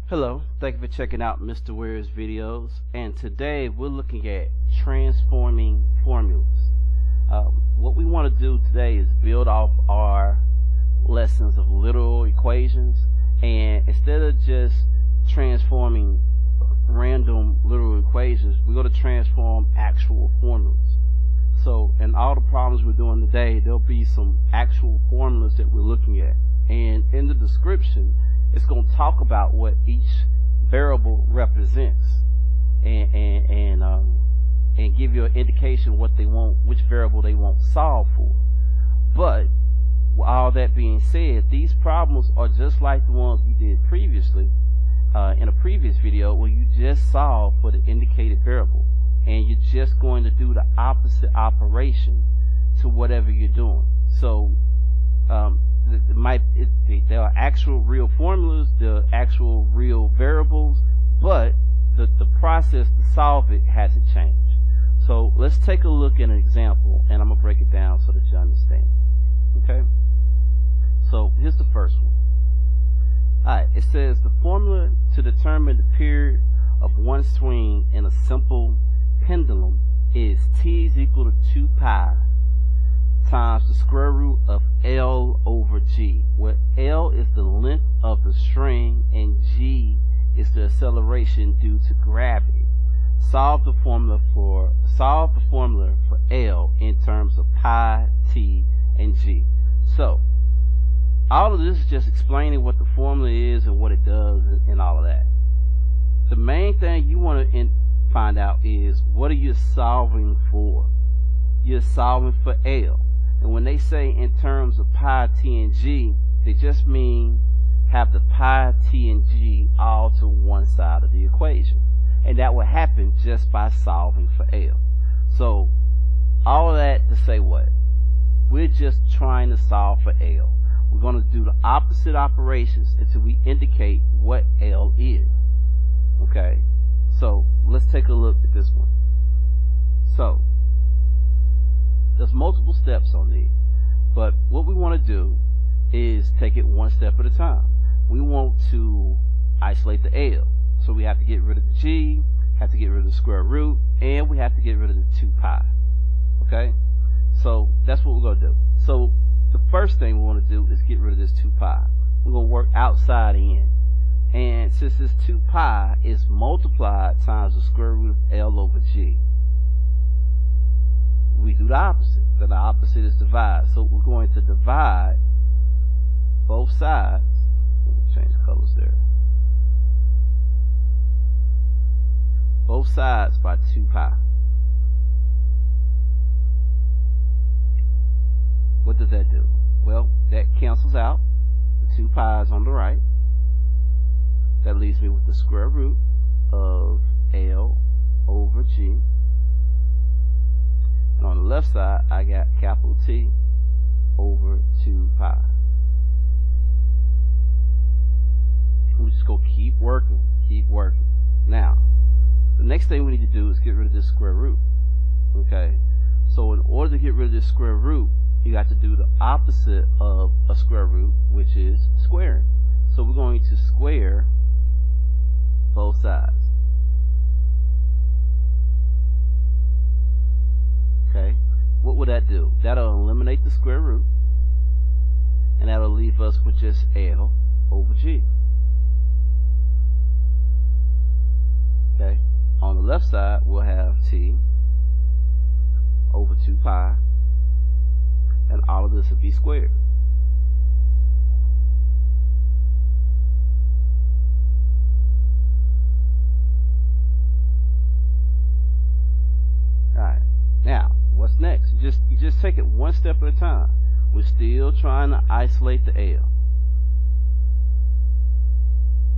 Hello, thank you for checking out Mr. Ware's videos, and today we're looking at transforming formulas. What we want to do today is build off our lessons of literal equations, and instead of just transforming random literal equations, we're going to transform actual formulas. So in all the problems we're doing today, there'll be some actual formulas that we're looking at, and in the description it's going to talk about what each variable represents and give you an indication what they want, which variable they want solved for. But with all that being said, these problems are just like the ones we did previously in a previous video, where you just solve for the indicated variable and you're just going to do the opposite operation to whatever you're doing. So there are actual real formulas, there are actual real variables, but the process to solve it hasn't changed. So let's take a look at an example, and I'm going to break it down so that you understand. Okay? So here's the first one. Alright, it says the formula to determine the period of one swing in a simple pendulum is t is equal to 2 pi times the square root of L over G, where L is the length of the string and G is the acceleration due to gravity. Solve the formula for L in terms of pi, T, and G. So all of this is just explaining what the formula is and what it does and all of that. The main thing you want to find out is, what are you solving for? You're solving for L. And when they say in terms of pi, t, and g, they just mean have the pi, t, and g all to one side of the equation. And that will happen just by solving for L. So all of that to say what? We're just trying to solve for L. We're going to do the opposite operations until we indicate what L is. Okay? So let's take a look at this one. So there's multiple steps on these, but what we want to do is take it one step at a time. We want to isolate the L, so we have to get rid of the G, have to get rid of the square root, and we have to get rid of the 2 pi. Okay, so that's what we're going to do. So the first thing we want to do is get rid of this 2 pi. We're going to work outside in, and since this 2 pi is multiplied times the square root of L over G, we do the opposite. Then the opposite is divide. So we're going to divide both sides. Let me change colors there. Both sides by 2 pi. What does that do? Well, that cancels out. The 2 pi is on the right. That leaves me with the square root of L over G. And on the left side, I got capital T over 2 pi. We're just going to keep working, keep working. Now, the next thing we need to do is get rid of this square root. Okay? So in order to get rid of this square root, you got to do the opposite of a square root, which is squaring. So we're going to square both sides. Okay, what would that do? That'll eliminate the square root, and that'll leave us with just L over G. Okay, on the left side we'll have T over 2 pi, and all of this will be squared. Alright, now what's next? You just take it one step at a time. We're still trying to isolate the L.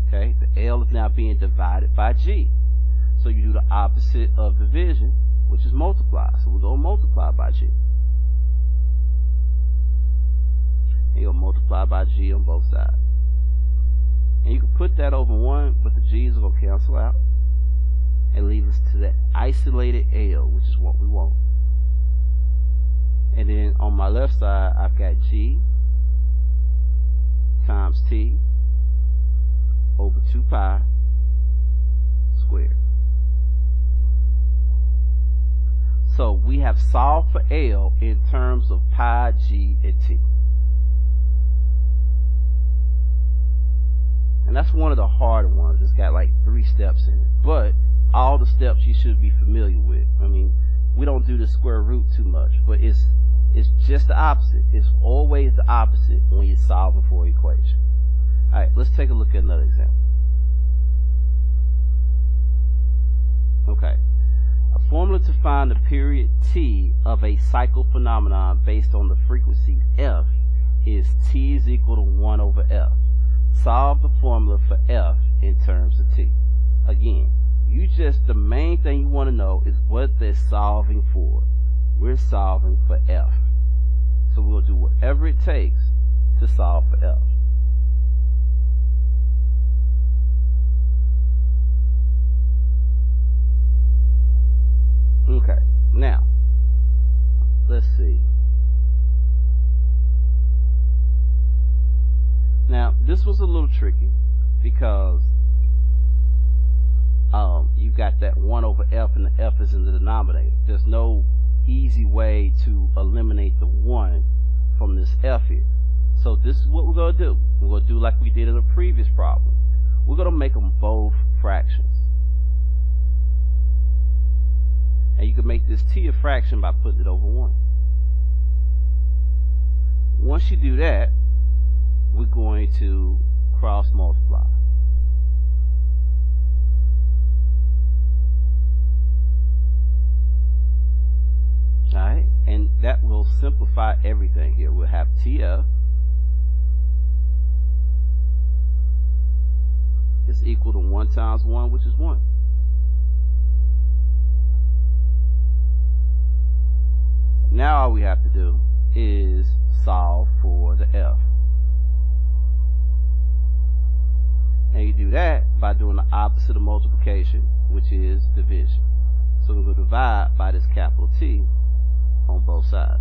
Okay, the L is now being divided by G. So you do the opposite of division, which is multiply. So we're going to multiply by G. And you'll multiply by G on both sides. And you can put that over 1, but the G's will cancel out and leave us to that isolated L, which is what we want. And then on my left side, I've got G times T over 2 pi squared. So we have solved for L in terms of pi, g, and t. And that's one of the harder ones. It's got like 3 steps in it. But all the steps you should be familiar with. I mean, we don't do the square root too much, but it's just the opposite. It's always the opposite when you're solving for an equation. Alright, let's take a look at another example. Okay. A formula to find the period t of a cycle phenomenon based on the frequency f is t is equal to 1 over f. Solve the formula for f in terms of t. Again, the main thing you want to know is what they're solving for. We're solving for f. So we'll do whatever it takes to solve for f. Okay, now, let's see. Now, this was a little tricky because you got that 1 over f and the f is in the denominator. There's no easy way to eliminate the 1 from this f here. So this is what we're going to do. We're going to do like we did in the previous problem. We're going to make them both fractions. And you can make this t a fraction by putting it over 1. Once you do that, we're going to cross multiply. Alright, and that will simplify everything here. We'll have TF is equal to 1 times 1, which is 1. Now all we have to do is solve for the f. And you do that by doing the opposite of multiplication, which is division. So we're going to divide by this capital T on both sides.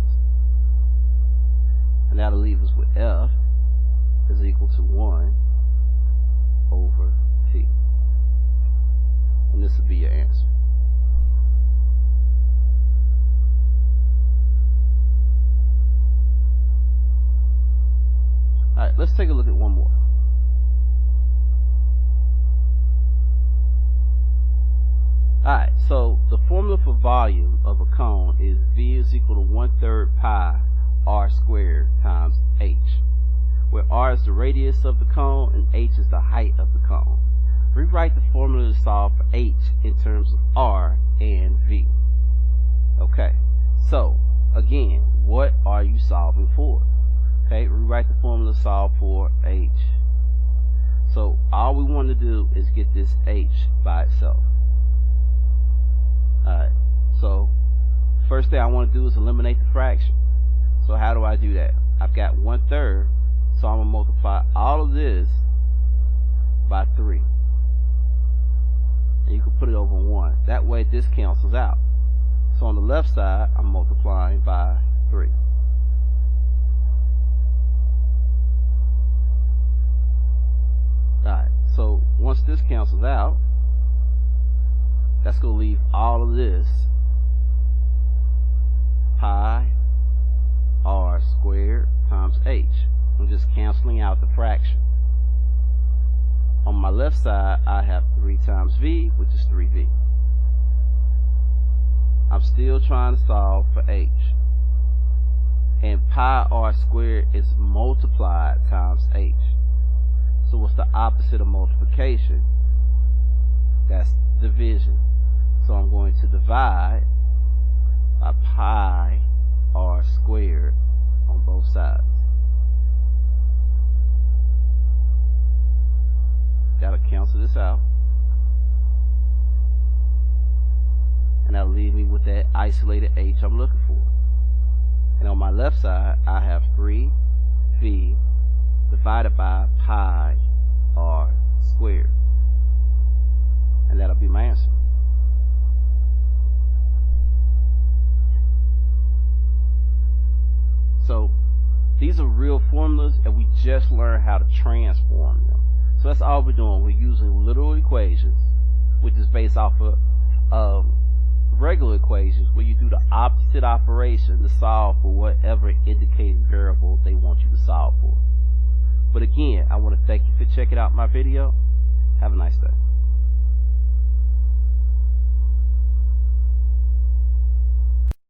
And that'll leave us with f is equal to 1 over t. And this will be your answer. Alright, let's take a look at one more. Alright, so the formula for volume of a cone is V is equal to 1/3 pi r squared times h, where r is the radius of the cone and h is the height of the cone. Rewrite the formula to solve for h in terms of r and v. Okay, so again, what are you solving for? Okay, rewrite the formula to solve for h. So all we want to do is get this h by itself. Alright, so first thing I want to do is eliminate the fraction. So how do I do that? I've got 1/3, so I'm going to multiply all of this by 3. And you can put it over 1. That way this cancels out. So on the left side, I'm multiplying by 3. Alright, so once this cancels out, that's going to leave all of this pi r squared times h. I'm just canceling out the fraction. On my left side, I have 3 times v, which is 3v. I'm still trying to solve for h. And pi r squared is multiplied times h. So what's the opposite of multiplication? That's division. So I'm going to divide by pi r squared on both sides. Gotta cancel this out. And that'll leave me with that isolated h I'm looking for. And on my left side, I have 3v divided by pi r squared. And that'll be my answer. So these are real formulas, and we just learned how to transform them. So So that's all we're doing. We're using literal equations, which is based off of regular equations, where you do the opposite operation to solve for whatever indicated variable they want you to solve for. But again, I want to thank you for checking out my video. Have a nice day.